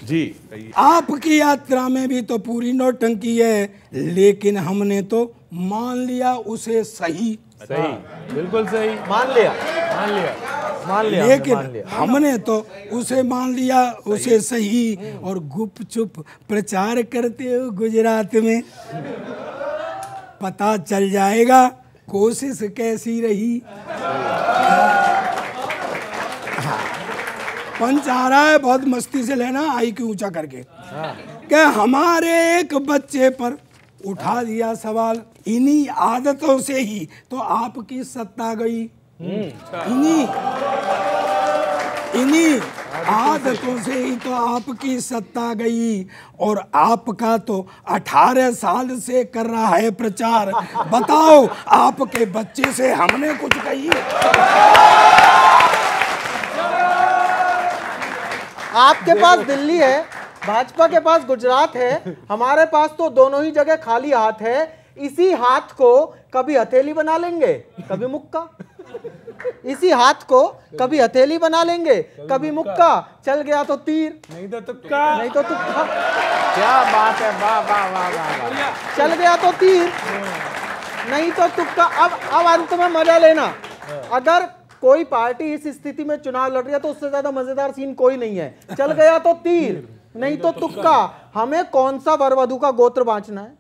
जी। आपकी यात्रा में भी तो पूरी नौटंकी है, लेकिन हमने तो मान लिया उसे सही। सही, बिल्कुल सही। मान लिया। लेकिन हमने तो उसे मान लिया उसे सही, और गुपचुप प्रचार करते हो गुजरात में। पता चल जाएगा कोशिश कैसी रही। पंच आ रहा है, बहुत मस्ती से लेना, IQ ऊंचा करके। कि हमारे एक बच्चे पर उठा दिया सवाल, इन्हीं आदतों से ही तो आपकी सत्ता गई। इन्हीं आदतों से ही तो आपकी सत्ता गई। और आपका तो 18 साल से कर रहा है प्रचार। बताओ आपके बच्चे से हमने कुछ कही? आपके पास दिल्ली है, भाजपा के पास गुजरात है, हमारे पास तो दोनों ही जगह खाली हाथ है। इसी हाथ को कभी हथेली बना लेंगे, कभी मुक्का। इसी हाथ को कभी हथेली बना लेंगे, कभी मुक्का। चल गया तो तीर, नहीं तो तुक्का। नहीं तो तुक्का। क्या बात है, वाह वाह वाह वाह। चल गया तो तीर, नहीं तो तुक्का। अब अंत में मजा लेना। अगर कोई पार्टी इस स्थिति में चुनाव लड़ रही है तो उससे ज्यादा मजेदार सीन कोई नहीं है। चल गया तो तीर, नहीं तो तुक्का। हमें कौन सा वर वधू का गोत्र बांचना है?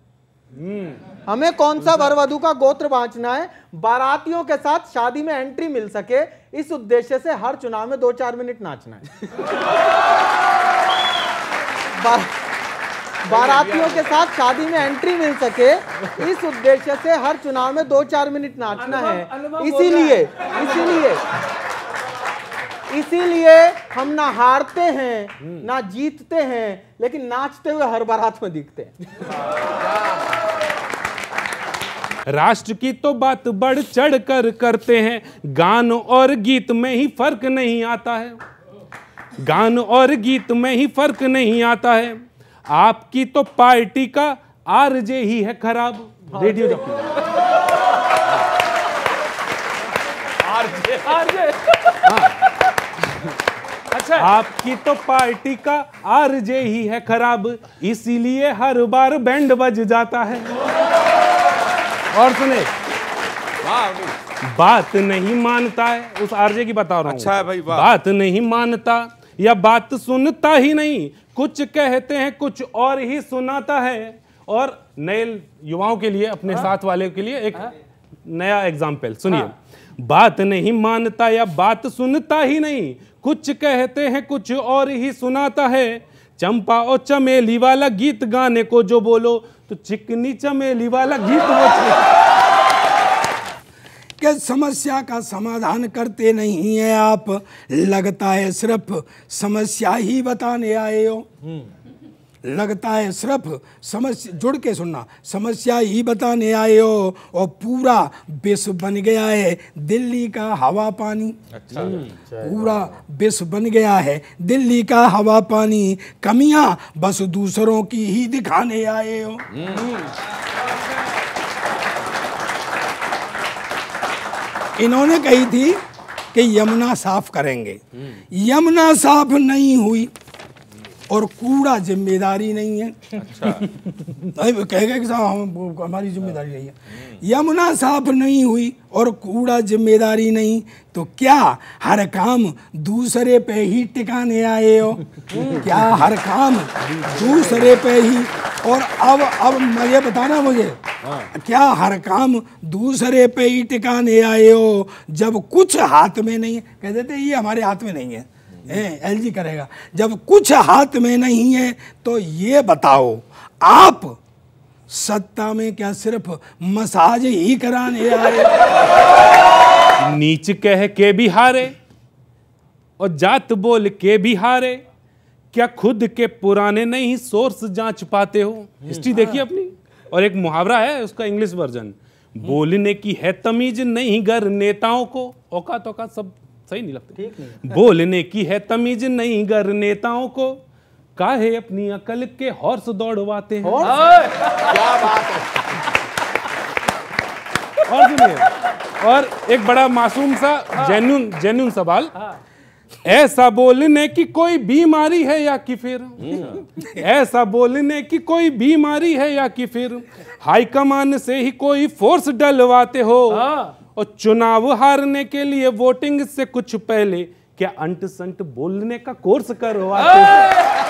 हमें कौन सा वर वधू का गोत्र बांचना है? बारातियों के साथ शादी में एंट्री मिल सके, इस उद्देश्य से हर चुनाव में 2-4 मिनट नाचना है। बारातियों के साथ शादी में एंट्री मिल सके, इस उद्देश्य से हर चुनाव में 2-4 मिनट नाचना है। इसीलिए हम ना हारते हैं ना जीतते हैं, लेकिन नाचते हुए हर बारात में दिखते हैं। राष्ट्र की तो बात बढ़ चढ़ कर करते हैं, गान और गीत में ही फर्क नहीं आता है। गान और गीत में ही फर्क नहीं आता है। आपकी तो पार्टी का आरजे ही है खराब। Radio jockey RJ. अच्छा, आपकी तो पार्टी का आरजे ही है खराब, इसीलिए हर बार बैंड बज जाता है। और सुने, बात नहीं मानता है, उस आरजे की बता रहा हूं। अच्छा है भाई, बात नहीं मानता या बात सुनता ही नहीं, कुछ कहते हैं कुछ और ही सुनाता है। और नए युवाओं के लिए, अपने साथ वाले के लिए एक नया एग्जाम्पल सुनिए। बात नहीं मानता या बात सुनता ही नहीं, कुछ कहते हैं कुछ और ही सुनाता है। चंपा और चमेली वाला गीत गाने को जो बोलो तो चिकनी चमेली वाला गीत वो कि समस्या का समाधान करते नहीं है आप, लगता है सिर्फ समस्या ही बताने आए हो। लगता है सिर्फ समस्या, जुड़ के सुनना, समस्या ही बताने आए हो, और पूरा विश्व बन गया है दिल्ली का हवा पानी। अच्छा। पूरा विश्व बन गया है दिल्ली का हवा पानी, कमियां बस दूसरों की ही दिखाने आए हो। इन्होंने कही थी कि यमुना साफ करेंगे, यमुना साफ नहीं हुई और कूड़ा जिम्मेदारी नहीं है। अच्छा। कहेगा कि साहब हमारी जिम्मेदारी नहीं है। यमुना साफ नहीं हुई और कूड़ा जिम्मेदारी नहीं, तो क्या हर काम दूसरे पे ही टिकाने आए हो? क्या हर काम दूसरे पे ही? और अब ये बताना मुझे, क्या हर काम दूसरे पे ही टिकाने आए हो जब कुछ हाथ में नहीं है? कह देते ये हमारे हाथ में नहीं है, LG करेगा। जब कुछ हाथ में नहीं है तो ये बताओ, आप सत्ता में क्या सिर्फ मसाज ही कराने आए? नीच कह के भी हारे और जात बोल के भी हारे, क्या खुद के पुराने नहीं सोर्स जांच पाते हो? हिस्ट्री देखिए अपनी। और एक मुहावरा है उसका इंग्लिश वर्जन, बोलने की है तमीज नहीं गर नेताओं को, औकात औकात सब सही नहीं लगते। बोलने की है तमीज नहीं गर नेताओं को, काहे अपनी अकल के हॉर्स दौड़वाते हैं। क्या बात है। और सुनिए, और एक बड़ा मासूम सा जेन्युइन सवाल, ऐसा बोलने की कोई बीमारी है या कि फिर ऐसा बोलने की कोई बीमारी है या कि फिर हाईकमान से ही कोई फोर्स डलवाते हो और चुनाव हारने के लिए वोटिंग से कुछ पहले क्या अंट संट बोलने का कोर्स करवाते हो?